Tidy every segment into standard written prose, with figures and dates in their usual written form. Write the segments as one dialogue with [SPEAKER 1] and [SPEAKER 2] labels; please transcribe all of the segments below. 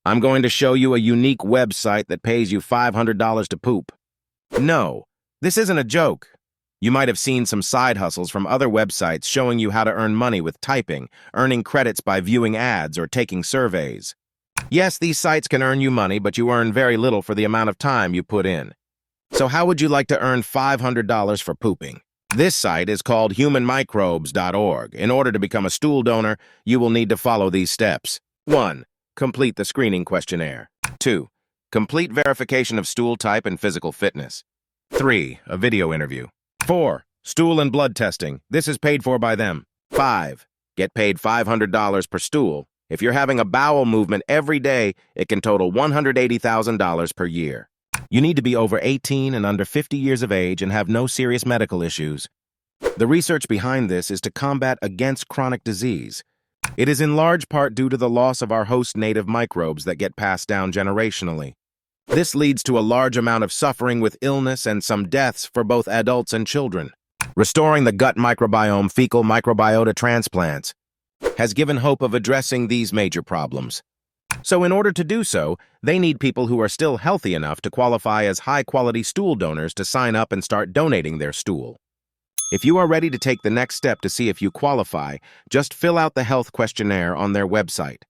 [SPEAKER 1] I'm going to show you a unique website that pays you $500 to poop. No, this isn't a joke. You might have seen some side hustles from other websites showing you how to earn money with typing, earning credits by viewing ads, or taking surveys. Yes, these sites can earn you money, but you earn very little for the amount of time you put in. So how would you like to earn $500 for pooping? This site is called humanmicrobes.org. In order to become a stool donor, you will need to follow these steps. 1. Complete the screening questionnaire. 2. Complete verification of stool type and physical fitness. 3. A video interview. 4. Stool and blood testing. This is paid for by them. 5. Get paid $500 per stool. If you're having a bowel movement every day, it can total $180,000 per year. You need to be over 18 and under 50 years of age and have no serious medical issues. The research behind this is to combat against chronic disease. It is in large part due to the loss of our host native microbes that get passed down generationally. This leads to a large amount of suffering with illness and some deaths for both adults and children. Restoring the gut microbiome, fecal microbiota transplants, has given hope of addressing these major problems. So in order to do so, they need people who are still healthy enough to qualify as high-quality stool donors to sign up and start donating their stool. If you are ready to take the next step to see if you qualify, just fill out the health questionnaire on their website.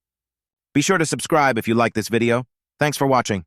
[SPEAKER 1] Be sure to subscribe if you like this video. Thanks for watching.